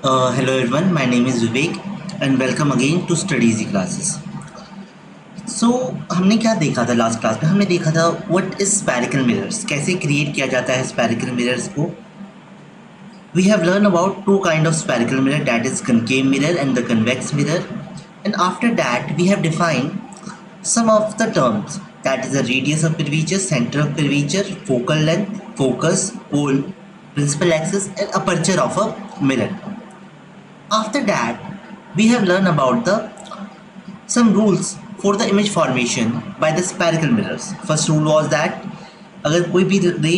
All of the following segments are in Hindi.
Hello everyone, my name is Vivek and welcome again to Study Easy Classes. So हमने क्या देखा था लास्ट क्लास में? हमने देखा था व्हाट इज स्फेरिकल मिरर्स, कैसे क्रिएट किया जाता है स्फेरिकल मिरर्स को. We have learned about two kind of spherical mirror, that is concave mirror and the convex mirror, and after that we have defined some of the terms, that is the radius of curvature, center of curvature, focal length, focus, pole, principal axis and aperture of a mirror. After that, we have learned about the some rules for the image formation by the spherical mirrors. First rule was that अगर कोई भी ray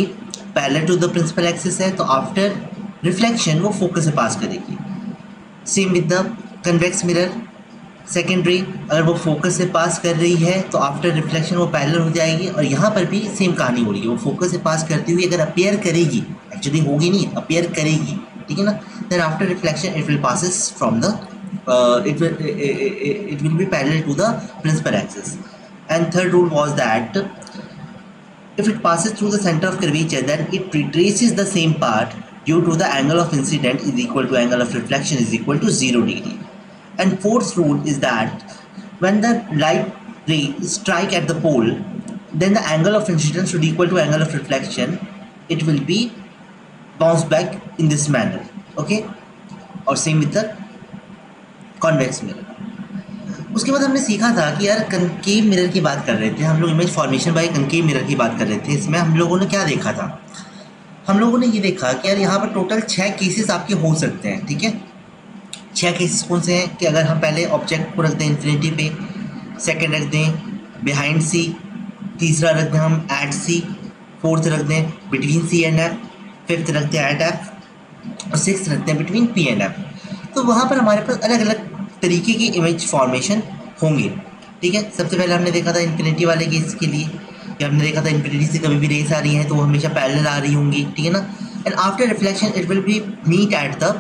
parallel to the principal axis है तो after reflection वो focus से pass करेगी. Same with the convex mirror. Second रे अगर वो फोकस से पास कर रही है तो आफ्टर रिफ्लेक्शन वो पैरेलल हो जाएगी, और यहाँ पर भी सेम कहानी हो रही है. वो फोकस से पास करती हुई अगर अपीयर करेगी, एक्चुअली होगी नहीं, अपीयर करेगी, ठीक है ना, then after reflection it will passes from the it will be parallel to the principal axis. And third rule was that if it passes through the center of curvature, then it retraces the same path due to the angle of incident is equal to angle of reflection is equal to 0 degree. And fourth rule is that when the light ray strike at the pole, then the angle of incidence should equal to angle of reflection. It will be bounced back in this manner. Okay, और same with the convex mirror. उसके बाद हमने सीखा था कि यार कनकेव मिरर की बात कर रहे थे हम लोग, image formation by concave mirror की बात कर रहे थे. इसमें हम लोगों ने क्या देखा था? हम लोगों ने ये देखा कि यार यहाँ पर टोटल 6 केसेस आपके हो सकते हैं. ठीक है, 6 केसेस कौन से हैं कि अगर हम पहले ऑब्जेक्ट को रख दें इन्फिनिटी पे, सेकंड रख दें बिहाइंड सी, तीसरा रख दें हम एट सी, फोर्थ रख दें between C and F, fifth रख दें एट एफ, और सिक्स रख दें बिटवीन पी एंड एफ. तो वहाँ पर हमारे पास अलग अलग तरीके की इमेज फॉर्मेशन होंगे. ठीक है, सबसे पहले हमने देखा था इन्फिनिटी वाले केस के लिए कि हमने देखा था इन्फिनिटी से कभी भी रेस आ रही हैं तो वो हमेशा पैरेलल आ रही होंगी. ठीक है ना, and after reflection it will be meet at the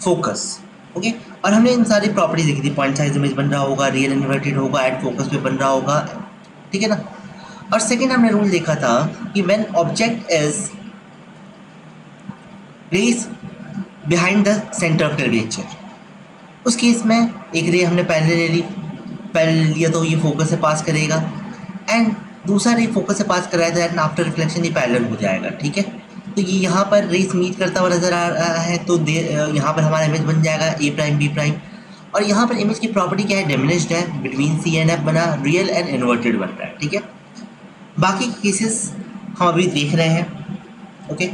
focus. Okay, और हमने इन सारी प्रॉपर्टी देखी थी. पॉइंट साइज इमेज बन रहा होगा, रियल इन्वर्टेड होगा, एट फोकस पे बन रहा होगा. ठीक है ना. और सेकेंड हमने रूल देखा था कि when object is rays behind the centre of curvature, उस केस में एक रे हमने पहले लिया तो ये फोकस से पास करेगा, एंड दूसरा रे फोकस से पास कराया था एंड आफ्टर रिफ्लेक्शन ये पैरेलल हो जाएगा. ठीक है, तो ये यहाँ पर रेस मीट करता हुआ नजर आ रहा है तो यहाँ पर हमारा इमेज बन जाएगा ए प्राइम बी प्राइम. और यहाँ पर इमेज की प्रॉपर्टी क्या है? डिमिनिश्ड है, बिटवीन सी एंड एफ बना, रियल एंड इन्वर्टेड बन रहा है. ठीक है, बाकी केसेस हम अभी देख रहे हैं. ओके,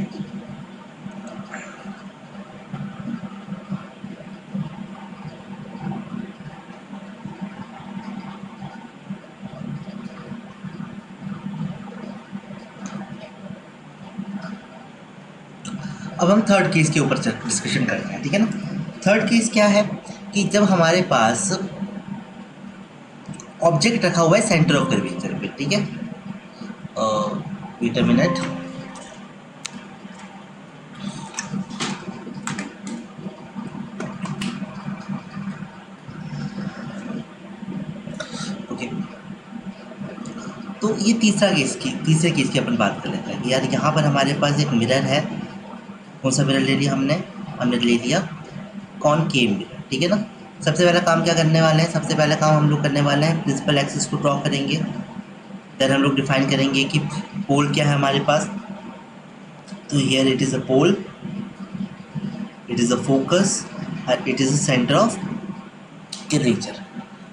अब हम थर्ड केस के ऊपर डिस्कशन करते हैं. ठीक है ना. थर्ड केस क्या है कि जब हमारे पास ऑब्जेक्ट रखा हुआ है सेंटर ऑफ कर्वेचर पे. ठीक है, वेट अ मिनट. ओके, तो ये तीसरे केस की अपन बात कर लेते हैं कि यार यहाँ पर हमारे पास एक मिरर है. कौन सा मिरर ले लिया हमने ले लिया कॉनकेव मिरर. ठीक है ना. सबसे पहला काम क्या करने वाले हैं? सबसे पहला काम हम लोग करने वाले हैं प्रिंसिपल एक्सिस को ड्रॉ करेंगे. देन हम लोग डिफाइन करेंगे कि पोल क्या है हमारे पास. तो here it is a pole, it is a focus, it is a centre of curvature.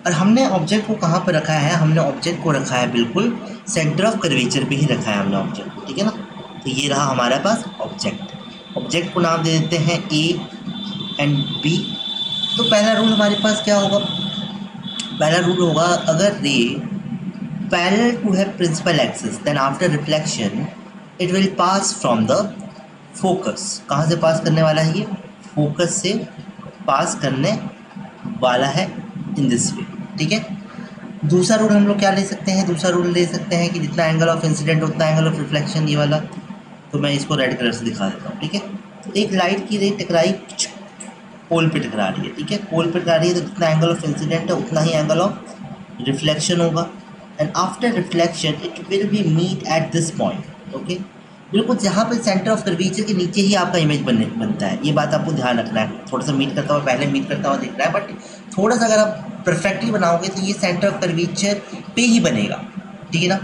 और हमने ऑब्जेक्ट को कहाँ पर रखा है? हमने ऑब्जेक्ट को रखा है बिल्कुल सेंटर ऑफ कर्वेचर पे ही रखा है हमने ऑब्जेक्ट को. ठीक है ना. तो ये रहा हमारे पास ऑब्जेक्ट. ऑब्जेक्ट को नाम दे देते हैं ए एंड बी. तो पहला रूल हमारे पास क्या होगा? पहला रूल होगा अगर रे पैरेलल टू है principal axis, then after reflection it will pass from the focus. कहाँ से पास करने वाला है? ये फोकस से पास करने वाला है इन दिस वे. ठीक है. दूसरा रूल हम लोग क्या ले सकते हैं? दूसरा रूल ले सकते हैं कि जितना एंगल ऑफ इंसिडेंट उतना एंगल ऑफ रिफ्लेक्शन, ये वाला. तो मैं इसको रेड कलर से दिखा देता हूँ. ठीक है, तो एक लाइट की रे टकराई, पोल पे टकरा रही है. ठीक है, पोल पे टकरा रही है तो जितना एंगल ऑफ इंसिडेंट है उतना ही एंगल ऑफ रिफ्लेक्शन होगा, and after reflection it will be meet at this point. Okay, बिल्कुल जहाँ पे सेंटर ऑफ कर्वेचर के नीचे ही आपका इमेज बनता है, ये बात आपको ध्यान रखना है। थोड़ा सा मीट करता हुआ पहले मीट करता हुआ दिख रहा है, बट थोड़ा सा अगर आप परफेक्टली बनाओगे तो ये सेंटर ऑफ कर्वेचर पे ही बनेगा, ठीक है ना।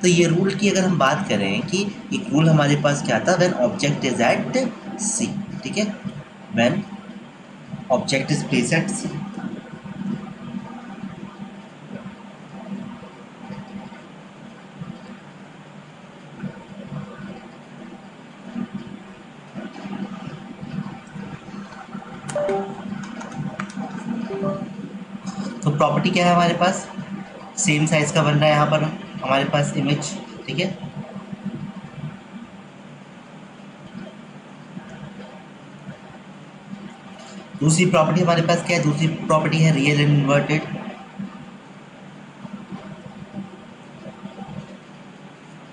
तो ये रूल की अगर हम बात करें कि एक रूल हमारे पास क्या था, when object is at C, ठीक है, when object is place at C. तो प्रॉपर्टी क्या है हमारे पास, सेम साइज का बन रहा है यहाँ पर हमारे पास इमेज, ठीक है। दूसरी प्रॉपर्टी हमारे पास क्या है, दूसरी प्रॉपर्टी है real and inverted.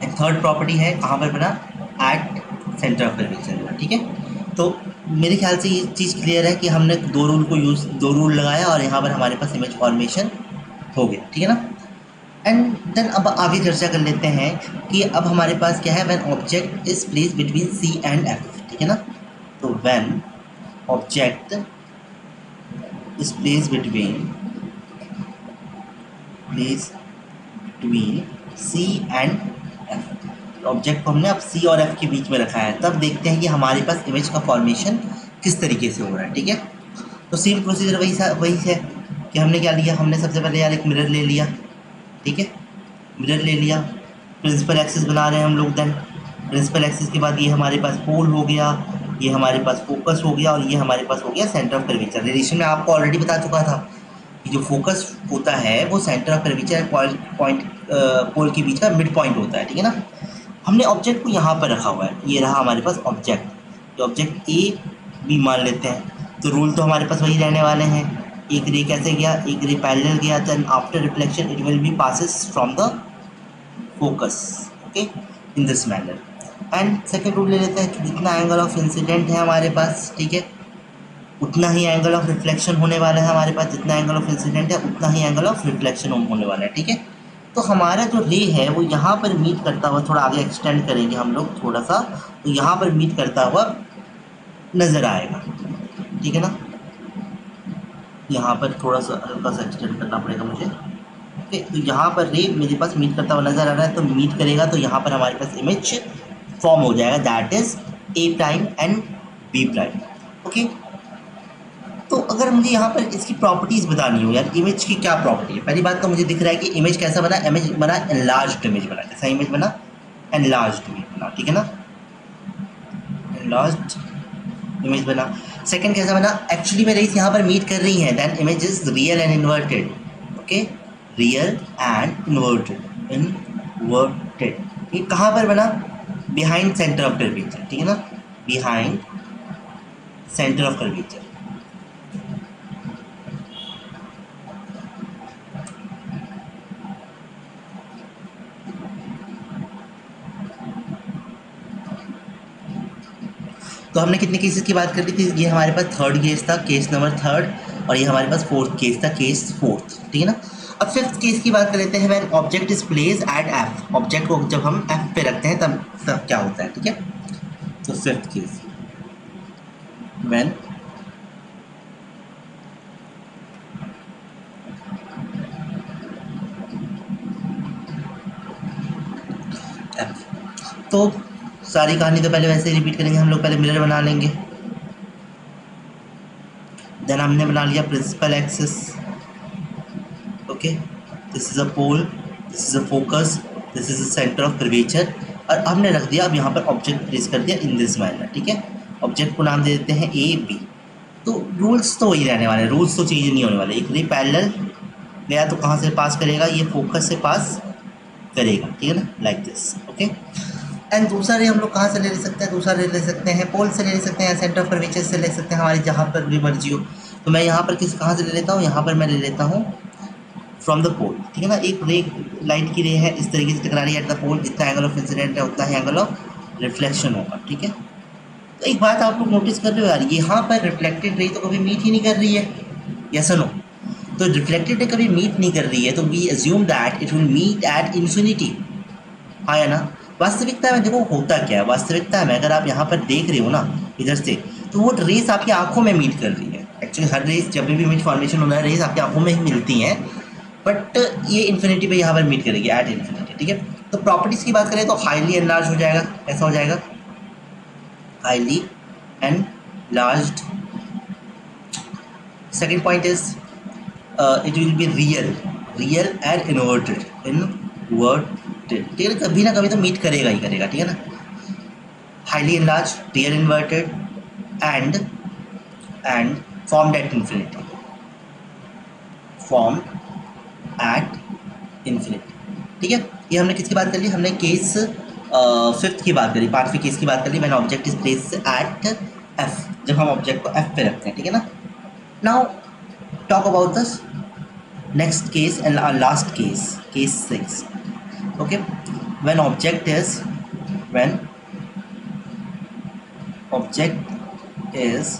And third property है कहाँ पर बना, एट सेंटर ऑफ कर्वेचर बना, ठीक है। तो मेरे ख्याल से ये चीज़ क्लियर है कि हमने दो रूल लगाया और यहाँ पर हमारे पास इमेज फॉर्मेशन हो गया, ठीक है ना। एंड देन अब आगे चर्चा कर लेते हैं कि अब हमारे पास क्या है, when object is place between C and F, ठीक है ना। तो when object is place between C and F. Object को हमने अब सी और एफ के बीच में रखा है, तब देखते हैं कि हमारे पास इमेज का फॉर्मेशन किस तरीके से हो रहा है, ठीक है। तो सेम प्रोसीजर वही है कि हमने क्या लिया, हमने सबसे पहले यार एक मिरर ले लिया, ठीक है, मिरर ले लिया, प्रिंसिपल एक्सिस बना रहे हैं हम लोग। देन प्रिंसिपल एक्सिस के बाद ये हमारे पास पोल हो गया, ये हमारे पास फोकस हो गया, और ये हमारे पास हो गया सेंटर ऑफ कर्वेचर। रिलेशन में आपको ऑलरेडी बता चुका था कि जो फोकस होता है वो सेंटर ऑफ कर्वेचर पॉइंट पोल के बीच का मिड पॉइंट होता है, ठीक है ना। हमने ऑब्जेक्ट को यहाँ पर रखा हुआ है, ये रहा हमारे पास ऑब्जेक्ट, तो ऑब्जेक्ट ए बी मान लेते हैं। तो रूल तो हमारे पास वही रहने वाले हैं, एक रे कैसे गया, एक रे पैरेलल गया, then after reflection it will be passes from the focus, okay, in this manner. And second rule ले लेते हैं कि जितना एंगल ऑफ इंसिडेंट है हमारे पास, ठीक है, उतना ही एंगल ऑफ रिफ्लेक्शन होने वाला है हमारे पास। जितना एंगल ऑफ इंसिडेंट है उतना ही एंगल ऑफ रिफ्लेक्शन होने वाला है, ठीक है। तो हमारा जो रे है वो यहाँ पर मीट करता हुआ, थोड़ा आगे एक्सटेंड करेंगे हम लोग थोड़ा सा, तो यहाँ पर मीट करता हुआ नज़र आएगा, ठीक है ना। यहाँ पर थोड़ा सा हल्का सा एक्सटेंड करना पड़ेगा मुझे, ओके। तो यहाँ पर रे मेरे पास मीट करता हुआ नज़र आ रहा है, तो मीट करेगा तो यहाँ पर हमारे पास इमेज फॉर्म हो जाएगा, that is A prime and B prime, okay. तो अगर मुझे यहाँ पर इसकी प्रॉपर्टीज़ बतानी हो यार, इमेज की क्या प्रॉपर्टी है, पहली बात तो मुझे दिख रहा है कि इमेज कैसा बना, इमेज बना एनलार्ज्ड इमेज बना, कैसा इमेज बना, एनलार्ज्ड इमेज बना, ठीक है ना, एनलार्ज्ड इमेज बना। सेकंड कैसा बना, एक्चुअली में रेस यहाँ पर मीट कर रही है, then image is real and inverted, okay, real and inverted. ये कहाँ पर बना, बिहाइंड सेंटर ऑफ कर्वेचर, ठीक है ना, बिहाइंड सेंटर ऑफ कर्वेचर। तो हमने कितने केसेस की बात कर ली थी, ये हमारे पास थर्ड केस था, केस नंबर थर्ड, और ये हमारे पास फोर्थ केस था, केस फोर्थ, ठीक है ना। अब फिफ्थ केस की बात कर लेते हैं, when object is place eight F. Object को जब हम एफ पे रखते हैं तब क्या होता है, ठीक है। तो फिफ्थ केस, व्हेन एफ, तो सारी कहानी तो पहले वैसे ही रिपीट करेंगे हम लोग, पहले मिरर बना लेंगे, देन हमने बना लिया principal axis, okay, this is a pole, this is a focus, this is a centre of curvature, और हमने रख दिया अब यहाँ पर ऑब्जेक्ट प्लेस कर दिया इन दिस मैनर, ठीक है। ऑब्जेक्ट को नाम दे देते हैं ए बी। तो रूल्स तो वही रहने वाले, रूल्स तो चेंज नहीं होने वाले। एक रे पैरेलल गया तो कहाँ से पास करेगा, ये फोकस से पास करेगा, ठीक है ना, लाइक दिस, ओके। एंड दूसरा रे हम लोग कहाँ से ले सकते हैं, दूसरा रे ले सकते हैं पोल से ले सकते हैं, सेंटर ऑफ कर्वेचर से ले सकते हैं, हमारी जहाँ पर भी मर्जी हो। तो मैं यहाँ पर कहाँ से ले लेता हूँ, यहाँ पर मैं ले लेता हूँ फ्रॉम द पोल, ठीक है ना। एक रे लाइट की रे है, इस तरीके से टकरा रही है एट द पोल, जितना एंगल ऑफ इंसिडेंट है उतना ही एंगल ऑफ रिफ्लेक्शन होगा, ठीक है। तो एक बात आप लोग नोटिस कर रहे हो यार, यहाँ पर रिफ्लेक्टेड रे तो कभी मीट ही नहीं कर रही है, यस और नो। तो रिफ्लेक्टेड कभी मीट नहीं कर रही है, तो we assume that it will meet at infinity, हाँ या ना। वास्तविकता में देखो होता क्या है, वास्तविकता में अगर आप यहाँ पर देख रहे हो ना इधर से, तो वो रेस आपकी आंखों में मीट कर रही है। एक्चुअली हर रेस जब भी इमेज फॉर्मेशन होना है, रेस आपकी आंखों में ही मिलती हैं, बट ये इन्फिनिटी पे यहाँ पर मीट करेगी एट इन्फिनिटी, ठीक है। तो प्रॉपर्टीज की बात करें तो हाईली एनलार्ज हो जाएगा, ऐसा हो जाएगा highly enlarged. Second point is it will be real and inverted, ठीक है। कभी ना कभी तो मीट करेगा ही करेगा, ठीक है ना। Highly enlarge, real inverted and formed at infinity, form at infinity, ठीक है। ये हमने किसकी बात कर ली, हमने केस फिफ्थ की बात करी, पांचवी केस की बात कर ली, when object is placed at F, जब हम ऑब्जेक्ट को एफ पे रखते हैं, ठीक है ना। Now talk about this next case and last case, case 6, okay. When object is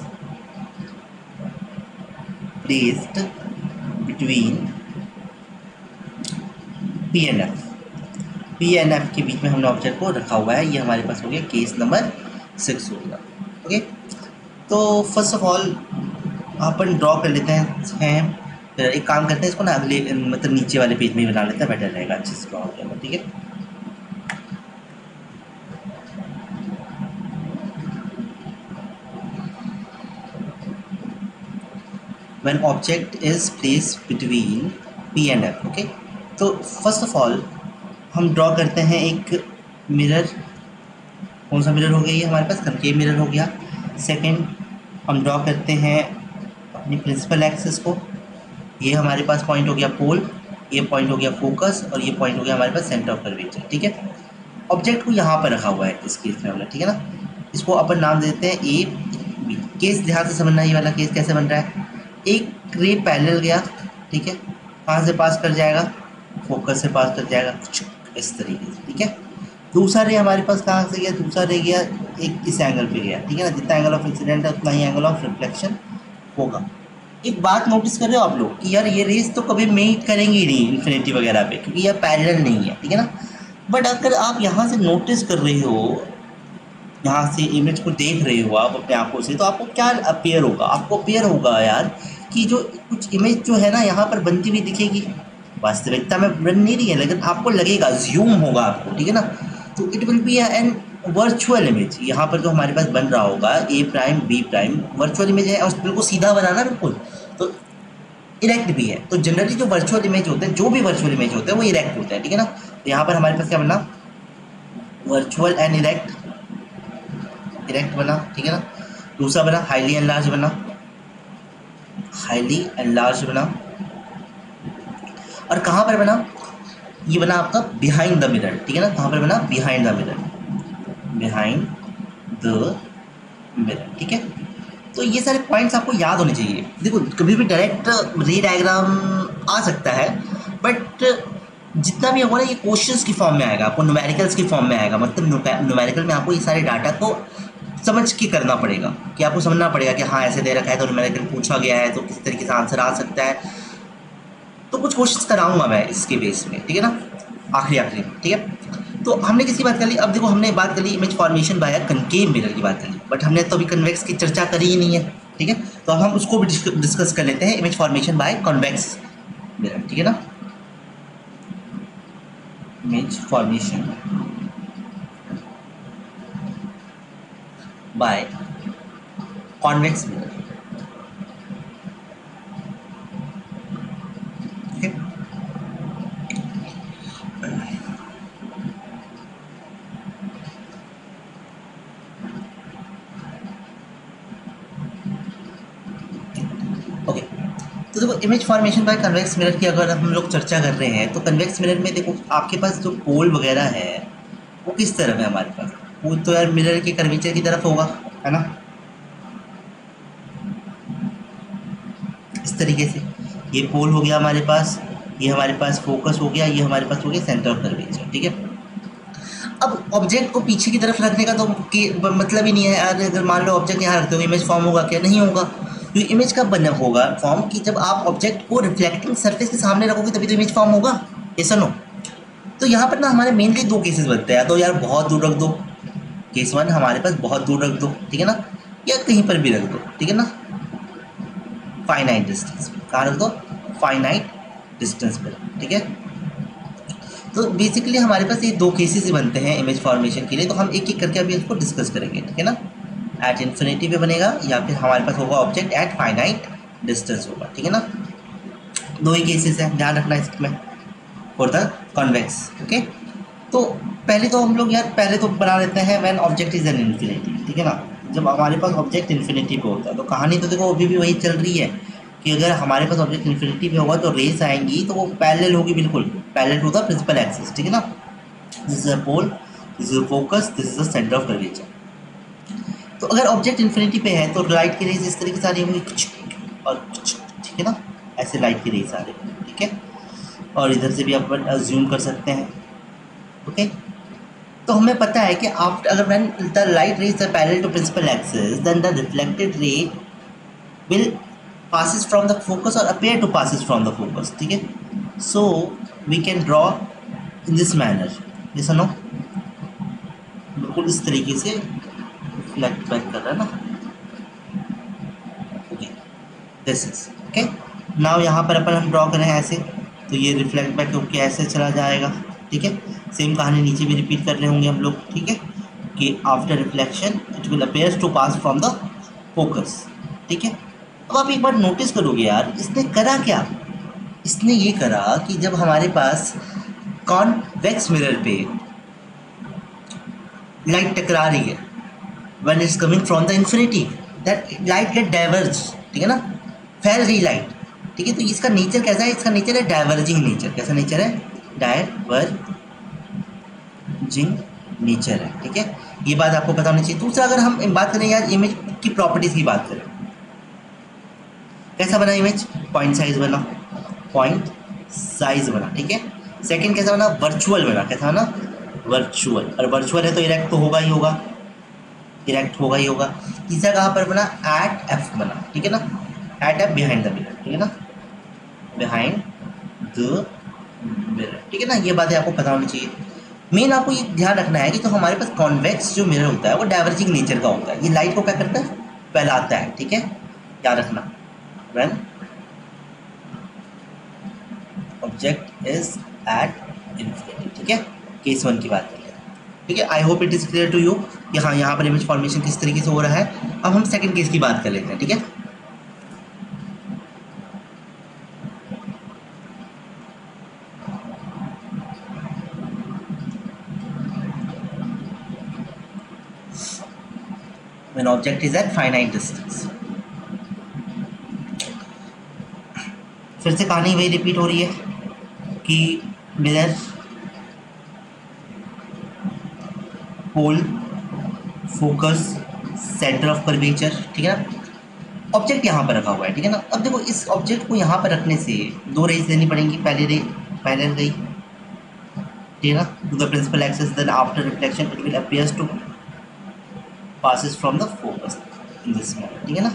placed between P and F, P and F के बीच में हमने ऑब्जेक्ट को रखा हुआ है, ये हमारे पास हो गया केस नंबर 6 हो गया, ओके। तो first of all upon draw कर लेते हैं, फिर एक काम करते हैं, इसको ना अगले मतलब नीचे वाले पेज में ही बना लेते हैं, बेटर रहेगा, अच्छे से ड्रॉ हो जाएगा, ठीक है। When object is placed between P and F, okay. तो फर्स्ट ऑफ ऑल हम ड्रॉ करते हैं एक मिरर, कौन सा मिरर हो गया ये हमारे पास, कनकेव मिरर हो गया। सेकंड हम ड्रॉ करते हैं अपनी प्रिंसिपल एक्सिस को, ये हमारे पास पॉइंट हो गया पोल, ये पॉइंट हो गया फोकस, और ये पॉइंट हो गया हमारे पास सेंटर ऑफ कर्वेचर, ठीक है। ऑब्जेक्ट को यहाँ पर रखा हुआ है इस केस में हमने, ठीक है ना। इसको अपन नाम देते हैं ए बी। केस ध्यान से समझना, ये वाला केस कैसे बन रहा है, एक रे पैरेलल गया, ठीक है, कहाँ से पास कर जाएगा, फोकस से पास कर जाएगा इस तरीके से, ठीक है। दूसरा रे हमारे पास कहाँ से गया, दूसरा रे गया एक इस एंगल पे गया, ठीक है ना। जितना एंगल ऑफ इंसिडेंट है उतना ही एंगल ऑफ रिफ्लेक्शन होगा। एक बात नोटिस कर रहे हो आप लोग कि यार ये रेस तो कभी मीट करेंगी ही नहीं इन्फिनिटी वगैरह पे, क्योंकि यह पैरेलल नहीं है, ठीक है ना। बट अगर आप यहाँ से नोटिस कर रहे हो, यहाँ से इमेज को देख रहे हो आप अपने आंखों से, तो आपको क्या अपीयर होगा, आपको अपीयर होगा यार कि जो कुछ इमेज जो है ना यहाँ पर बनती हुई दिखेगी, वास्तविकता में बन नहीं रही है, लेकिन आपको लगेगा, ज्यूम होगा आपको, ठीक है ना। तो it will be an virtual image, यहाँ पर जो हमारे पास बन रहा होगा A prime B prime virtual image है, और बिल्कुल सीधा बनाना बिल्कुल, तो इरेक्ट भी है। तो जनरली जो वर्चुअल इमेज होते हैं, जो भी वर्चुअल इमेज होते हैं वो इरेक्ट होते हैं, ठीक है ना। तो यहाँ पर हमारे पास क्या बना, वर्चुअल एंड इरेक्ट बना, ठीक है ना। दूसरा बना हाईली एनलार्ज बना, हाईली एनलार्ज बना, और कहाँ पर बना, ये बना आपका बिहाइंड द मिरर, ठीक है ना। कहाँ पर बना, behind the mirror, behind the mirror, ठीक है। तो ये सारे पॉइंट्स आपको याद होने चाहिए। देखो कभी भी डायरेक्ट रे डायग्राम आ सकता है, बट जितना भी होगा ना ये क्वेश्चंस की फॉर्म में आएगा, आपको न्यूमेरिकल्स की फॉर्म में आएगा। मतलब न्यूमेरिकल में आपको ये सारे डाटा को समझ के करना पड़ेगा, कि आपको समझना पड़ेगा कि हाँ ऐसे दे रखा है तो न्यूमेरिकल पूछा गया है, तो किस तरीके से आंसर आ सकता है। तो कुछ क्वेश्चंस कराऊंगा मैं इसके बेस में, ठीक है ना, आखिरी में, ठीक है। तो हमने किसकी बात कर ली, अब देखो हमने बात कर ली image formation by concave mirror की बात कर ली, बट हमने तो अभी कन्वेक्स की चर्चा करी ही नहीं है, ठीक है। तो अब हम उसको भी डिस्कस कर लेते हैं, image formation by convex mirror, ठीक है ना। Image formation by convex mirror, ठीक है। ओके, तो देखो image formation bye convex mirror की अगर हम लोग चर्चा कर रहे हैं, तो कन्वेक्स मिरर में देखो आपके पास जो पोल वगैरह है वो किस तरफ है हमारे पास, वो तो यार मिरर के कर्वेचर की तरफ होगा, है ना, इस तरीके से। ये पोल हो गया हमारे पास, ये हमारे पास फोकस हो गया, ये हमारे पास हो गया सेंटर ऑफ कर्वेचर, ठीक है। अब ऑब्जेक्ट को पीछे की तरफ रखने का तो मतलब ही नहीं है यार। अगर मान लो ऑब्जेक्ट यहाँ रखते हो, इमेज फॉर्म होगा क्या, नहीं होगा। तो इमेज कब बना होगा फॉर्म, कि जब आप ऑब्जेक्ट को रिफ्लेक्टिंग सरफेस के सामने रखोगे तभी तो इमेज फॉर्म होगा, ऐसा नो। तो यहाँ पर ना हमारे मेनली दो केसेस बनते हैं, तो यार बहुत दूर रख दो, केस 1 हमारे पास बहुत दूर रख दो, ठीक है ना, या कहीं पर भी रख दो, ठीक है ना, फाइनाइट डिस्टेंस, कहाँ रख दो, फाइनाइट डिस्टेंस पर, ठीक है। तो बेसिकली हमारे पास ये दो केसेस ही बनते हैं इमेज फॉर्मेशन के लिए, तो हम एक एक करके अभी इसको डिस्कस करेंगे, ठीक है ना। एट इन्फिनिटी पे बनेगा, या फिर हमारे पास होगा ऑब्जेक्ट एट फाइनाइट डिस्टेंस होगा, ठीक है ना। दो ही केसेस हैं, ध्यान रखना इसमें, फॉर द कॉन्वेक्स, ओके। तो पहले तो हम लोग यार पहले तो बना लेते हैं when object is an infinity, ठीक है ना। जब हमारे पास ऑब्जेक्ट इन्फिनिटी पे होता है तो कहानी तो देखो अभी भी वही चल रही है कि अगर हमारे पास ऑब्जेक्ट इन्फिनिटी पे होगा तो रेस आएंगी तो वो पैरेलल होगी, बिल्कुल parallel to the principal axis, ठीक है ना। This is a pole, this is a focus, this is the centre of curvature. तो अगर ऑब्जेक्ट इन्फिनिटी पे है तो लाइट की रेज इस तरीके से आ रही होंगी और, ठीक है ना, ऐसे लाइट की रेज आ रही है, ठीक है। और इधर से भी आप अज्यूम कर सकते हैं, ओके। तो हमें पता है कि आफ्टर अगर when the light rays are parallel to principal axis then the reflected ray will passes from the focus or appear to passes from the focus, ठीक है। so we can draw in this manner, yes or no, बिल्कुल इस तरीके से रिफ्लेक्ट बैक कर रहा है ना, okay, this is okay. Now यहाँ पर अपन हम ड्रॉ करें ऐसे, तो ये रिफ्लेक्ट बैक होकर ऐसे चला जाएगा, ठीक है। सेम कहानी नीचे भी रिपीट कर रहे होंगे हम लोग, ठीक है, कि after reflection it will appears to pass from the focus, ठीक है। अब आप एक बार नोटिस करोगे यार इसने करा क्या, इसने ये करा कि जब हमारे पास कॉन्वेक्स मिरर पे लाइट टकरा रही है when it's coming from the infinity that light get diverge, ठीक है ना, फैल रही लाइट, ठीक है। तो इसका नेचर कैसा है, इसका नेचर है डाइवर्जिंग नेचर, कैसा नेचर है, डाइवर्जिंग नेचर है, ठीक है। ये बात आपको पता होनी चाहिए। दूसरा अगर हम बात करें यार इमेज की प्रॉपर्टीज की बात करें, कैसा बना इमेज, पॉइंट साइज बना, पॉइंट साइज बना, ठीक है। सेकंड कैसा बना, वर्चुअल बना, कैसा बना, वर्चुअल, और वर्चुअल है तो इरेक्ट तो होगा ही होगा, इरेक्ट होगा ही होगा। तीसरा कहाँ पर बना, एट एफ बना, ठीक है ना, at F behind the mirror, ठीक है ना, बिहाइंड द मिरर, ठीक है ना। ये बातें आपको पता होनी चाहिए। मेन आपको ये ध्यान रखना है कि जो हमारे पास कॉन्वेक्स जो मिरर होता है वो डाइवर्जिंग नेचर का होता है, ये लाइट को क्या करता है, फैलाता है, ठीक है, याद रखना। when object is at infinity, ठीक है, केस 1 की बात करें, ठीक है। I hope it is clear to you कि हाँ यहाँ पर इमेज फॉर्मेशन किस तरीके से हो रहा है। अब हम सेकंड केस की बात कर लेते हैं, ठीक है। when object is at finite distance, फिर से कहानी वही रिपीट हो रही है कि mirror, pole, focus, centre of curvature, ठीक है ना, ऑब्जेक्ट यहाँ पर रखा हुआ है, ठीक है ना। अब देखो इस ऑब्जेक्ट को यहाँ पर रखने से दो रेज देनी पड़ेंगी, पहले रे पहले गई, ठीक है ना, to the principal axis, then after reflection it will appears to passes from the focus in this manner, ठीक है ना।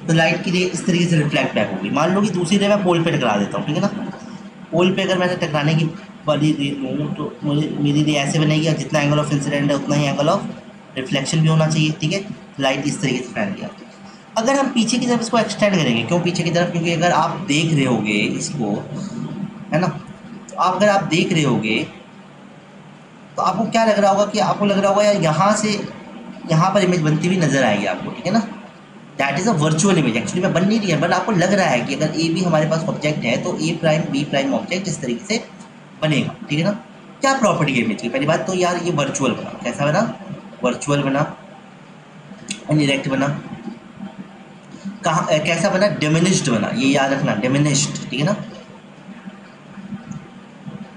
तो लाइट की रे इस तरीके से रिफ्लेक्ट बैक होगी। मान लो कि दूसरी रे मैं पोल पे टकरा देता हूँ, ठीक है ना, पोल पे अगर मैंने टकराने की वाली रे लूँ तो मुझे मेरी रे ऐसे बनेगी, और जितना एंगल ऑफ इंसिडेंट है उतना ही एंगल ऑफ रिफ्लेक्शन भी होना चाहिए, ठीक है। लाइट इस तरीके से फैल गया। अगर हम पीछे की तरफ इसको एक्सटेंड करेंगे, क्यों पीछे की तरफ, क्योंकि अगर आप देख रहे होगे इसको, है ना, तो अगर आप देख रहे होगे तो आपको क्या लग रहा होगा कि आपको लग रहा होगा यार यहाँ से यहाँ पर इमेज बनती हुई नजर आएगी आपको, ठीक है ना। That is a virtual image, actually में बन नहीं रही है, बट आपको लग रहा है कि अगर ए भी हमारे पास ऑब्जेक्ट है तो ए प्राइम बी प्राइम ऑब्जेक्ट इस तरीके से बनेगा, ठीक है ना। क्या प्रॉपर्टी है इमेज की, पहली बात तो यार ये वर्चुअल बना, कैसा बना, वर्चुअल बना, इनडायरेक्ट बना, कहाँ कैसा बना, डिमिनिश्ड बना, ये याद रखना, डिमिनिश्ड, ठीक है ना,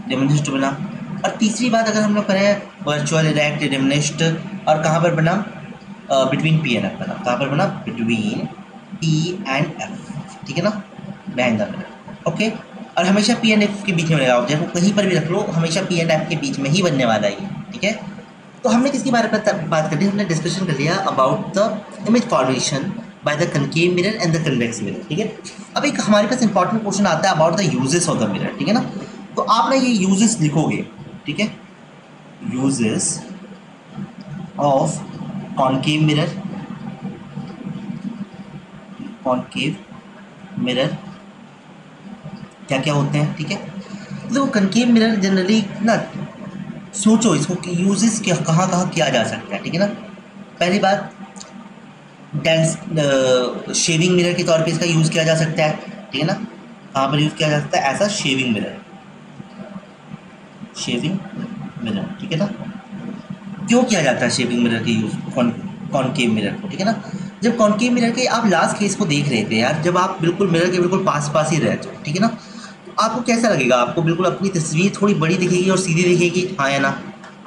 डिमिनिश्ड बना। और तीसरी बात अगर हम लोग करें वर्चुअल, इरेक्ट, डिमिनिश्ड, और कहाँ पर बना, बिटवीन पी एंड एफ बना, कहाँ पर बना, बिटवीन पी एंड एफ, ठीक है ना, बिहाइंड द मिरर, ओके। और हमेशा पी एंड एफ के बीच में बनेगा ऑब्जेक्ट को, कहीं पर भी रख लो हमेशा पी एंड एफ के बीच में ही बनने वाला है, ठीक है। तो हमने किसके बारे में बात कर ली, हमने डिस्कशन कर लिया about the image formation by the concave mirror and the convex mirror, ठीक है। अब एक हमारे पास इंपॉर्टेंट क्वेश्चन आता है about the uses of the mirror, ठीक है ना। तो आप ना ये यूजेस लिखोगे, ठीक है, uses of concave mirror, concave mirror क्या क्या होते हैं, ठीक है। तो कॉनकेव मिरर जनरली ना, सोचो इसको कि यूजेस क्या कहाँ कहाँ किया जा सकता है, ठीक है ना। पहली बात, डेंस शेविंग मिरर के तौर पे इसका यूज़ किया जा सकता है, ठीक है ना। कहाँ पर यूज़ किया जा सकता है, ऐसा शेविंग मिरर, शेविंग मिरर, ठीक है ना। क्यों किया जाता है शेविंग मिरर के यूज़ कॉनकेव मिरर को, ठीक है ना। जब कॉनकेव मिरर के आप लास्ट केस को देख रहे थे यार, जब आप बिल्कुल मिरर के बिल्कुल पास पास ही रहते हो, ठीक है ना, तो आपको कैसा लगेगा, आपको बिल्कुल अपनी तस्वीर थोड़ी बड़ी दिखेगी और सीधी दिखेगी, हाँ या ना।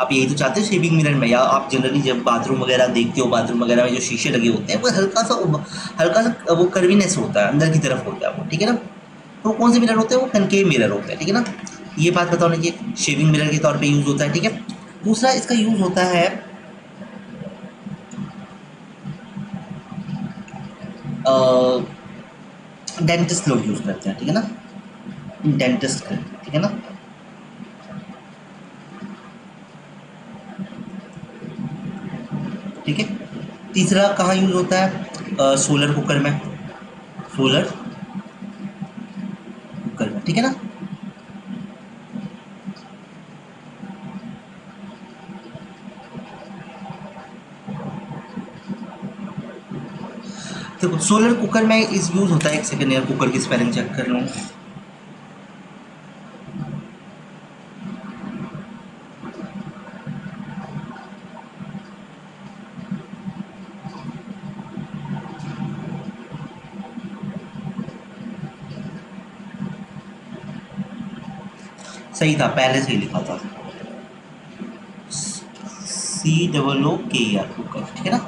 आप यही तो चाहते हो शेविंग मिरर में, या आप जनरली जब बाथरूम वगैरह देखते हो, बाथरूम वगैरह में जो शीशे लगे होते हैं वो हल्का सा वो कर्वीनेस होता है, अंदर की तरफ होता है वो, ठीक है ना। तो कौन से मिरर होते हैं, वो कनकेव मिरर होते हैं, ठीक है ना। ये बात बताने की शेविंग मिरर के तौर पे यूज़ होता है, ठीक है। दूसरा इसका यूज़ होता है डेंटिस्ट लोग यूज़ करते हैं, ठीक है ना, डेंटिस्ट करते हैं, ठीक है ना। ठीक है, तीसरा कहाँ यूज़ होता है, सोलर कुकर में, सोलर कुकर में, ठीक है ना। देखो सोलर कुकर में इस यूज़ होता है, एक सेकेंड यार कुकर की स्पेलिंग चेक कर लूँ। सही था, पहले से ही लिखा था, COOKER कुकर, ठीक है ना।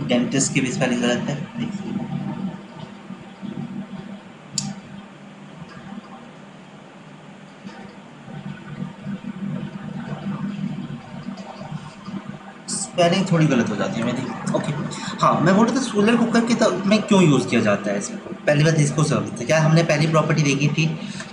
डेंटिस्ट की भी स्पेलिंग गलत है, देखिए। स्पेलिंग थोड़ी गलत हो जाती है मेरी, ओके। हाँ, मैं बोल रहा था सोलर कुकर के में क्यों यूज़ किया जाता है इसको, पहली बात इसको समझते हैं। क्या हमने पहली प्रॉपर्टी देखी थी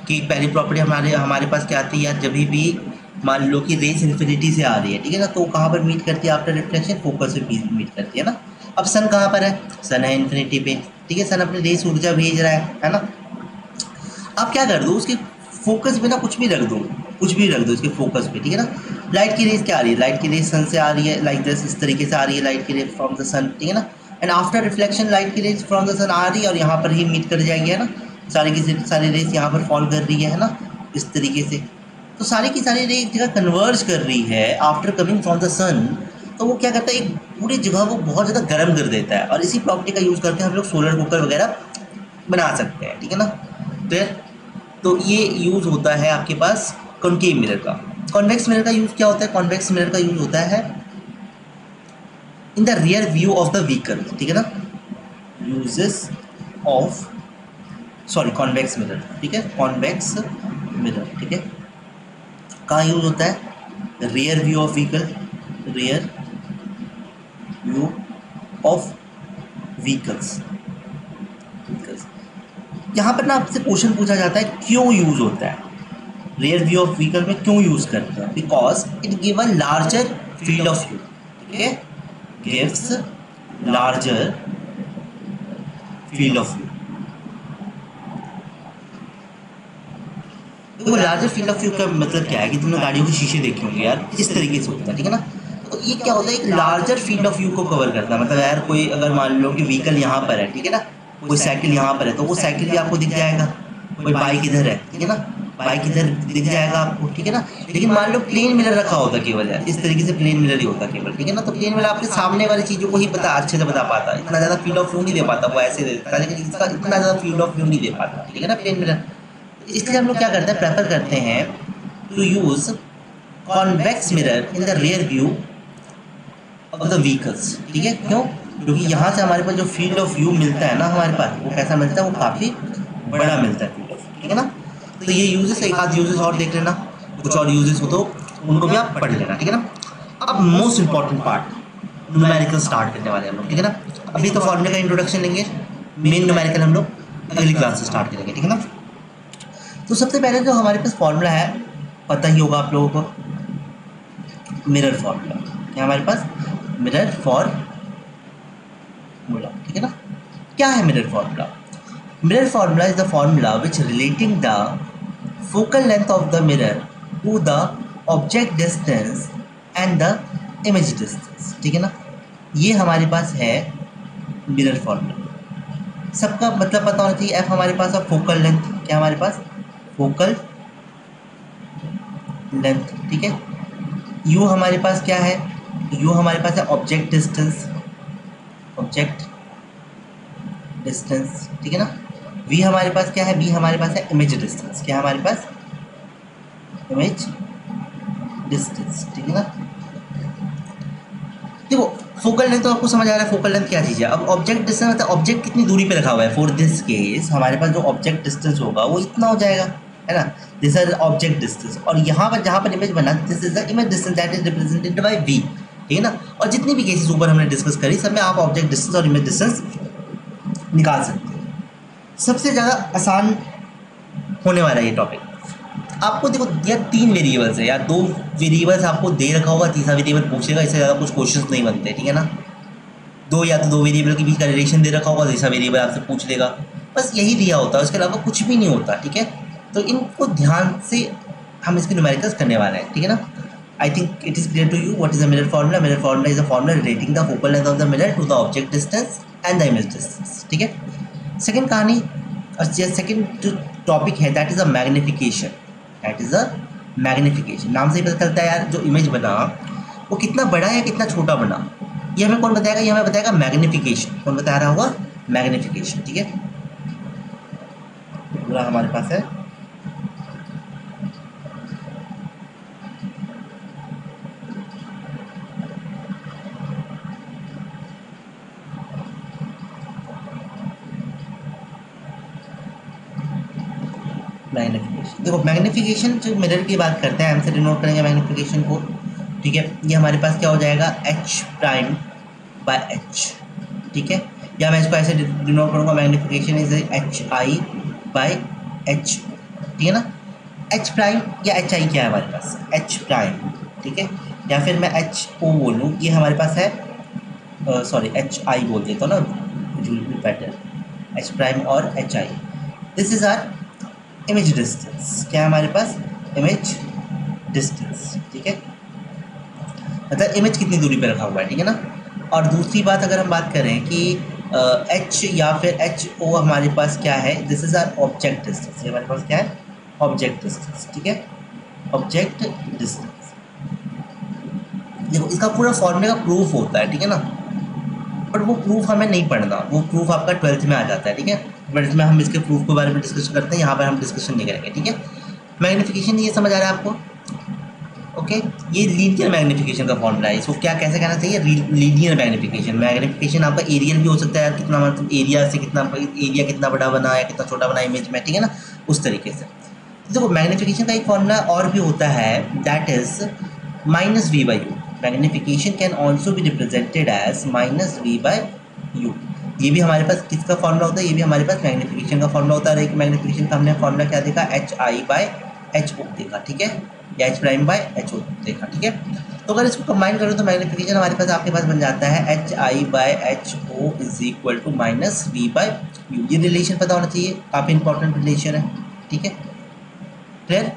कि पहली प्रॉपर्टी हमारे हमारे पास क्या आती है यार, जब भी मान लो कि रेस इन्फिनिटी से आ रही है, ठीक है ना, तो कहाँ पर मीट करती है, आफ्टर रिफ्लेक्शन फोकस से मीट करती है ना। अब सन कहाँ पर है, सन है इन्फिनिटी पे, ठीक है, सन अपनी रेस ऊर्जा भेज रहा है ना। आप क्या कर दो, उसके फोकस पे ना कुछ भी रख दो, कुछ भी रख दो इसके फोकस पे, ठीक है ना। लाइट की रेस क्या आ रही है, लाइट की रेस सन से आ रही है, लाइक दिस, इस तरीके से आ रही है लाइट की रेस फ्रॉम द सन, ठीक है ना। एंड आफ्टर रिफ्लेक्शन लाइट की रेस फ्रॉम द सन आ रही है और यहाँ पर ही मीट कर जाएगी, है ना। सारी की सारी रेस यहाँ पर फॉल कर रही है ना, इस तरीके से। तो सारी की सारी रेस एक जगह कन्वर्ज कर रही है आफ्टर कमिंग फ्रॉम द सन। तो वो क्या करता है, एक पूरी जगह को बहुत ज़्यादा गर्म कर देता है, और इसी प्रॉपर्टी का यूज़ करके हम लोग सोलर कुकर वगैरह बना सकते हैं, ठीक है ना। क्लियर। तो ये यूज़ होता है आपके पास कॉनकेव मिरर का। कॉन्वेक्स मिरर का यूज़ क्या होता है, कॉन्वेक्स मिरर का यूज़ होता है इन the rear view of the vehicle, ठीक है ना। Uses of, sorry, convex mirror, ठीक है, कॉन्वेक्स मिरर, ठीक है, कहाँ यूज़ होता है, rear view of vehicle, rear view of vehicles, vehicles. यहाँ पर ना आपसे क्वेश्चन पूछा जाता है क्यों यूज़ होता है, रियर व्यू ऑफ व्हीकल में क्यों यूज़ करते हैं, because it give a larger field of view, ठीक है, gives larger field of view. तो लार्जर फील्ड ऑफ व्यू का मतलब क्या है कि तुमने गाड़ियों के शीशे देखे होंगे यार, इस तरीके से होता है, ठीक है ना। तो ये क्या होता है, एक लार्जर फील्ड ऑफ व्यू को कवर करता है, मतलब यार कोई अगर मान लो कि व्हीकल यहाँ पर है, ठीक है ना, कोई साइकिल यहाँ पर है, तो वो साइकिल भी आपको दिख जाएगा, कोई बाइक इधर है, ठीक है ना, बाइक इधर दिख जाएगा आपको, ठीक है ना। लेकिन मान लो प्लेन मिरर रखा होता केवल यार, इस तरीके से प्लेन मिरर ही होता केवल, ठीक है ना। तो प्लेन मिरर आपके सामने वाली चीज़ों को ही अच्छे से बता पाता, इतना ज़्यादा फील्ड ऑफ व्यू नहीं दे पाता, वो ऐसे दे देता, लेकिन इसका इतना ज़्यादा फील्ड ऑफ व्यू नहीं दे पाता, ठीक है ना, प्लेन मिरर। इसलिए हम लोग क्या करते हैं, प्रेफर करते हैं to use convex mirror in the rear view of the vehicles, ठीक है। क्यों, क्योंकि यहाँ से हमारे पास जो फील्ड ऑफ व्यू मिलता है ना हमारे पास, वो कैसा मिलता है, वो काफ़ी बड़ा मिलता है फील्ड ऑफ, ठीक है ना। तो ये यूजेस, एक आध यूजेस और देख लेना, कुछ और यूजेस हो तो उनको भी आप पढ़ लेना, ठीक है ना। अब most important part, numerical start करने वाले हम लोग, ठीक है ना। अभी तो फॉर्मूले का इंट्रोडक्शन लेंगे, मेन न्यूमेरिकल हम लोग अगली क्लास से स्टार्ट करेंगे, ठीक है ना। तो सबसे पहले जो हमारे पास फॉर्मूला है, पता ही होगा आप लोगों को, मिरर फॉर्मूला। क्या हमारे पास मिरर फॉर्मूला, ठीक है ना। क्या है mirror formula? Mirror formula is the formula which relating the focal length of the mirror to the object distance and the image distance, ठीक है ना। ये हमारे पास है मिरर फॉर्मूला। सबका मतलब पता होना चाहिए। एफ हमारे पास है फोकल लेंथ, क्या हमारे पास फोकल लेंथ, ठीक है। यू हमारे पास क्या है, यू हमारे पास है ऑब्जेक्ट डिस्टेंस, ऑब्जेक्ट डिस्टेंस, ठीक है ना। वी हमारे पास क्या है, वी हमारे पास है इमेज डिस्टेंस, क्या हमारे पास इमेज डिस्टेंस, ठीक है ना। देखो फोकल लेंथ तो आपको समझ आ रहा है, फोकल लेंथ क्या चीज़ है। अब ऑब्जेक्ट डिस्टेंस मतलब ऑब्जेक्ट कितनी दूरी पे रखा हुआ है। फॉर दिस केस हमारे पास जो ऑब्जेक्ट डिस्टेंस होगा वो इतना हो जाएगा, है ना। दिस इज ऑब्जेक्ट डिस्टेंस, और यहाँ पर जहाँ पर इमेज बना, this is the image distance that is represented by V, ठीक है ना। और जितनी भी केसेस ऊपर हमने डिस्कस करी, सब में आप ऑब्जेक्ट डिस्टेंस और इमेज डिस्टेंस निकाल सकते हैं। सबसे ज़्यादा आसान होने वाला ये टॉपिक। आपको देखो यार 3 वेरिएबल्स है, या 2 वेरिएबल्स आपको दे रखा होगा, तीसरा वेरिएबल पूछेगा, इससे ज़्यादा कुछ क्वेश्चंस नहीं बनते, ठीक है ना। या तो 2 वेरिएबल के बीच का रिलेशन दे रखा होगा, तीसरा वेरिएबल आपसे पूछ लेगा, बस यही दिया होता है, उसके अलावा कुछ भी नहीं होता, ठीक है। तो इनको ध्यान से हम इसके न्यूमेरिकल्स करने वाले हैं, ठीक है ना। I think it is clear to you what is the mirror formula. Mirror formula is a formula relating the focal length of the mirror to the object distance and the image distance, ठीक है। सेकेंड कहानी और सेकेंड जो टॉपिक है that is a magnification, that is a magnification. नाम से ही पता चलता है यार, जो इमेज बना वो कितना बड़ा है कितना छोटा बना, ये हमें कौन बताएगा, ये हमें बताएगा मैग्निफिकेशन। कौन बता रहा होगा, मैग्निफिकेशन, ठीक है। पूरा हमारे पास है मैग्निफिकेशन। देखो मैग्निफिकेशन जो मिरर की बात करते हैं, हमसे डिनोट करेंगे मैग्निफिकेशन को, ठीक है। ये हमारे पास क्या हो जाएगा, एच प्राइम बाय एच, ठीक है। या मैं इसको ऐसे डिनोट करूँगा, magnification is H I by H, ठीक है ना। एच प्राइम या एच आई क्या है हमारे पास, एच प्राइम, ठीक है। या फिर मैं एच ओ बोलूँ, ये हमारे पास है, सॉरी एच आई बोल देता हूँ ना, it will be better, H prime और H I. This is our image distance, क्या है हमारे पास, इमेज डिस्टेंस, ठीक है। मतलब इमेज कितनी दूरी पे रखा हुआ है, ठीक है ना। और दूसरी बात अगर हम बात करें कि एच या फिर एच ओ हमारे पास क्या है, this is our object distance, ये हमारे पास क्या है, ऑब्जेक्ट डिस्टेंस, ठीक है, ऑब्जेक्ट डिस्टेंस। देखो इसका पूरा फॉर्मूले का प्रूफ होता है, ठीक है ना, बट वो प्रूफ हमें नहीं पढ़ना, वो प्रूफ आपका 12th में आ जाता है, ठीक है। ट्वेल्थ में हम इसके प्रूफ के बारे में डिस्कशन करते हैं, यहाँ पर हम डिस्कशन नहीं करेंगे, ठीक है। मैग्निफिकेशन ये समझ आ रहा है आपको, ओके। ये लीनियर मैग्निफिकेशन का फॉर्मूला है, इसको क्या कैसे कहना चाहिए, लीनियर मैग्निफिकेशन। मैग्निफिकेशन आपका एरियल भी हो सकता है, कितना मतलब एरिया से कितना, एरिया कितना बड़ा बना है कितना छोटा बना इमेज में, ठीक है ना, उस तरीके से। तो देखो मैग्निफिकेशन का एक फॉर्मूला और भी होता है, that is minus V by U. Magnification can also be represented as minus V by U. ये भी हमारे पास किसका फॉर्मूला होता है, ये भी हमारे पास मैग्निफिकेशन का फॉर्मूला होता है। एक मैग्निफिकेशन का हमने फॉर्मूला क्या देखा, H I by H O देखा, ठीक है, या H prime by H O देखा, ठीक है। तो अगर इसको कंबाइन करो तो मैग्निफिकेशन हमारे पास आपके पास बन जाता है H I by H O is equal to minus V by U. ये रिलेशन पता होना चाहिए, काफ़ी इंपॉर्टेंट रिलेशन है, ठीक है, क्लियर।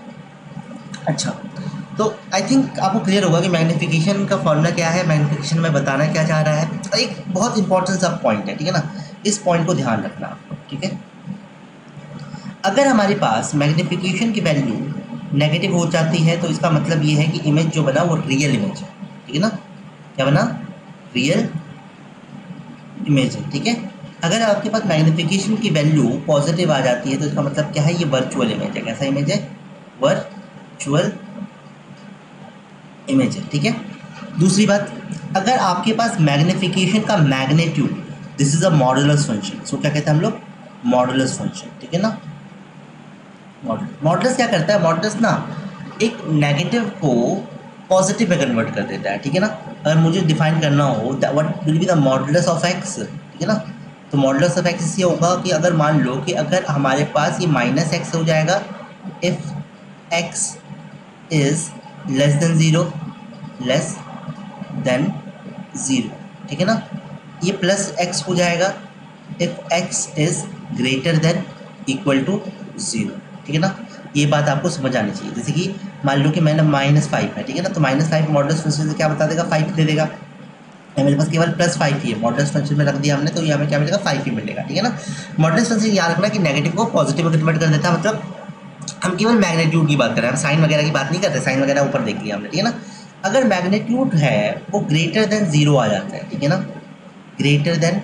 अच्छा, तो आई थिंक आपको क्लियर होगा कि मैग्निफिकेशन का फॉर्मूला क्या है, मैग्निफिकेशन में बताना क्या चाह रहा है। और एक बहुत इंपॉर्टेंट सा पॉइंट है, ठीक है ना, इस पॉइंट को ध्यान रखना आपको, ठीक है। अगर हमारे पास मैग्निफिकेशन की वैल्यू नेगेटिव हो जाती है तो इसका मतलब ये है कि इमेज जो बना वो रियल इमेज है, ठीक है ना। क्या बना, रियल इमेज है, ठीक है। अगर आपके पास मैग्निफिकेशन की वैल्यू पॉजिटिव आ जाती है तो इसका मतलब क्या है, ये वर्चुअल इमेज है। कैसा इमेज है, वर्चुअल इमेज है, ठीक है। दूसरी बात, अगर आपके पास मैग्निफिकेशन का magnitude, this is a modulus function, so क्या कहते हैं हम लोग, मॉडुलस फंक्शन, ठीक है ना। मॉडुलस क्या करता है, मॉडुलस ना एक नेगेटिव को पॉजिटिव में कन्वर्ट कर देता है, ठीक है ना। अगर मुझे डिफाइन करना हो what will be the modulus of x, ठीक है ना, तो मॉडुलस ऑफ एक्स ये होगा कि अगर मान लो कि अगर हमारे पास ये माइनस एक्स हो जाएगा if X is less than zero, less than zero, ठीक है ना। ये प्लस एक्स हो जाएगा if X is greater than equal to zero, ठीक है ना। ये बात आपको समझ आनी चाहिए। जैसे कि मान लो कि मैंने -5 है, ठीक है ना, तो -5 मॉडुलस फंक्शन से क्या बता देगा, 5 दे देगा। मेरे पास केवल +5 ही है, मॉडुलस फंक्शन में रख दिया हमने, तो ये हमें क्या मिलेगा, 5 ही मिलेगा, ठीक है ना। मॉडुलस फंक्शन याद रखना कि नेगेटिव को पॉजिटिव में कन्वर्ट कर देता है, मतलब हम केवल मैग्नीट्यूड की बात कर रहे हैं, हम साइन वगैरह की बात नहीं करते, साइन वगैरह ऊपर देख लिया हमने, ठीक है ना। अगर मैग्नीट्यूड है वो ग्रेटर देन ज़ीरो आ जाता है, ठीक है ना, greater than,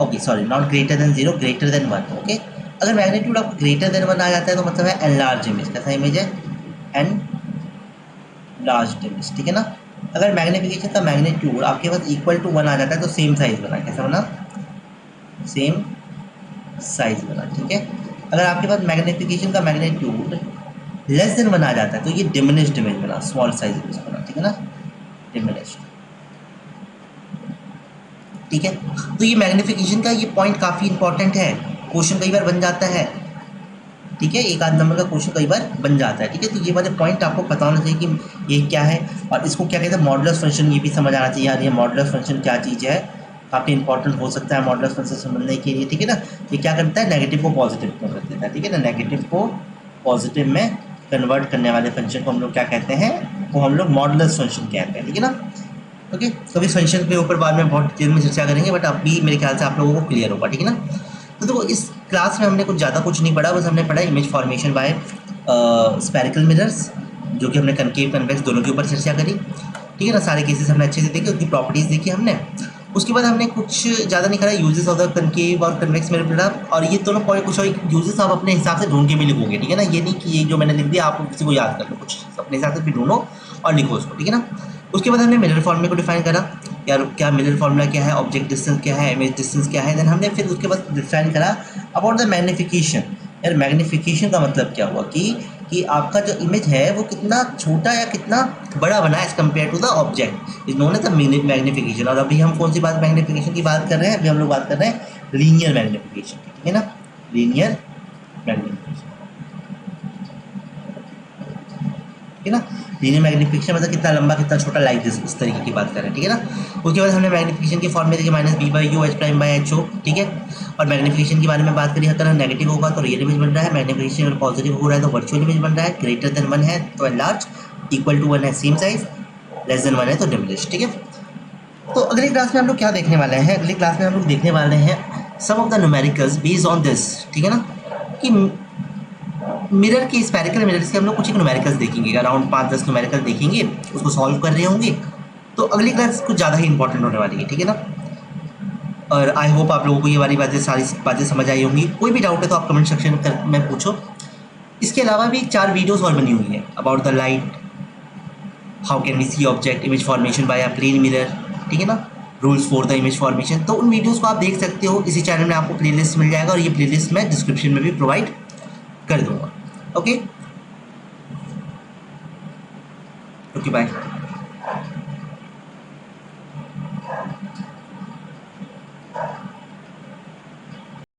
okay sorry not greater than zero, greater than 1, okay. अगर मैग्नीट्यूड आपको ग्रेटर देन 1 आ जाता है तो मतलब है एनलार्ज इमेज, कैसा इमेज है, एन लार्ज इमेज, ठीक है ना। अगर मैग्निफिकेशन का मैग्नीट्यूड आपके पास इक्वल टू 1 आ जाता है तो सेम साइज बना, कैसा बना, सेम साइज बना, ठीक है। अगर आपके पास मैग्निफिकेशन का मैग्नीट्यूड लेस देन 1 आ जाता है तो ये डिमिनिश्ड इमेज बना, स्मॉल साइज इमेज बना, ठीक है ना, डिमिनिश्ड, ठीक है। तो ये मैग्निफिकेशन का ये पॉइंट काफ़ी इंपॉर्टेंट है, क्वेश्चन कई बार बन जाता है, ठीक है, एक आध नंबर का क्वेश्चन कई बार बन जाता है, ठीक है। तो ये वाले पॉइंट आपको पता होना चाहिए कि ये क्या है और इसको क्या कहते हैं मॉडुलस फंक्शन, ये भी समझ आना चाहिए यार, ये मॉडुलस फंक्शन क्या चीज़ है, काफ़ी इंपॉर्टेंट हो सकता है मॉडुलस फंक्शन समझने के लिए, ठीक है ना। ये क्या करता है, नेगेटिव को पॉजिटिव में कर देता है, ठीक है ना, नेगेटिव को पॉजिटिव में कन्वर्ट करने वाले फंक्शन को हम लोग क्या कहते हैं, वो हम लोग मॉडुलस फंक्शन कहते हैं, ठीक है ना। ओके, तो इस फंक्शन के ऊपर बाद में बहुत डिटेल में चर्चा करेंगे, बट अभी मेरे ख्याल से आप लोगों को क्लियर होगा, ठीक है ना। तो देखो इस क्लास में हमने कुछ ज़्यादा कुछ नहीं पढ़ा, बस हमने पढ़ा image formation bye spherical mirrors, जो कि हमने कनकेव कन्वेक्स दोनों के ऊपर चर्चा करी, ठीक है ना। सारे केसेस हमने अच्छे से देखे, उसकी प्रॉपर्टीज़ देखी हमने। उसके बाद हमने कुछ ज़्यादा नहीं करा, यूजेस ऑफ द कनकेव और कन्वेक्स मिरर पढ़ा, और ये दोनों पॉइंट कुछ और यूजेस आप अपने हिसाब से ढूंढ के भी लिखोगे, ठीक है ना। ये नहीं कि ये जो मैंने लिख दिया आप किसी को याद कर लो, कुछ अपने हिसाब से भी ढूंढो और लिखो उसको, ठीक है ना। उसके बाद हमने मिरर फॉर्मूले को डिफाइन करा, यार क्या मिरर फॉर्मूला क्या है, ऑब्जेक्ट डिस्टेंस क्या है, इमेज डिस्टेंस क्या है। देन हमने फिर उसके बाद डिफाइन करा अबाउट द मैग्निफिकेशन। यार मैग्निफिकेशन का मतलब क्या हुआ कि आपका जो इमेज है वो कितना छोटा या कितना बड़ा बना as compare to the object, is known as the magnification. और अभी हम कौन सी बात मैग्निफिकेशन की बात कर रहे हैं, अभी हम लोग बात कर रहे हैं लीनियर मैग्निफिकेशन की, ठीक है ना, लीनियर मैग्निफिकेशन, ठीक है ना। लीनियर मैग्निफिकेशन मतलब कितना लंबा कितना छोटा, लाइक दिस, इस तरीके की बात कर रहे हैं, ठीक है ना। उसके बाद हमने मैग्निफिकेशन के फॉर्म में देखे -b/u h'/ho, ठीक है। और मैग्निफिकेशन के बारे में बात करी, अगर नेगेटिव होगा तो रियल इमेज बन रहा है, मैग्निफिकेशन अगर पॉजिटिव हो रहा है तो वर्चुअल इमेज बन रहा है, ग्रेटर देन 1 है तो लार्ज, इक्वल टू 1 है सेम साइज, लेस देन 1 है तो डिमिनिश, ठीक है। तो अगली क्लास में हम लोग क्या देखने वाले हैं, अगली क्लास में हम लोग देखने वाले हैं sum of the numericals based on this, ठीक है ना, कि मिरर की स्फेरिकल मिरर से हम लोग कुछ एक न्यूमेरिकल्स देखेंगे, अराउंड 5-10 न्यूमेरिकल देखेंगे, उसको सॉल्व कर रहे होंगे। तो अगली क्लास कुछ ज़्यादा ही इंपॉर्टेंट होने वाली है, ठीक है ना। और आई होप आप लोगों को ये वाली बातें, सारी बातें समझ आई होंगी। कोई भी डाउट है तो आप कमेंट सेक्शन में पूछो। इसके अलावा भी 4 वीडियोज़ और बनी हुई हैं about the light, how can we see object, image formation by a plane mirror, ठीक है ना, rules for the image formation. तो उन वीडियोज़ को आप देख सकते हो, इसी चैनल में आपको प्लेलिस्ट मिल जाएगा, और ये प्लेलिस्ट मैं डिस्क्रिप्शन में भी प्रोवाइड कर दूंगा। Okay, bye.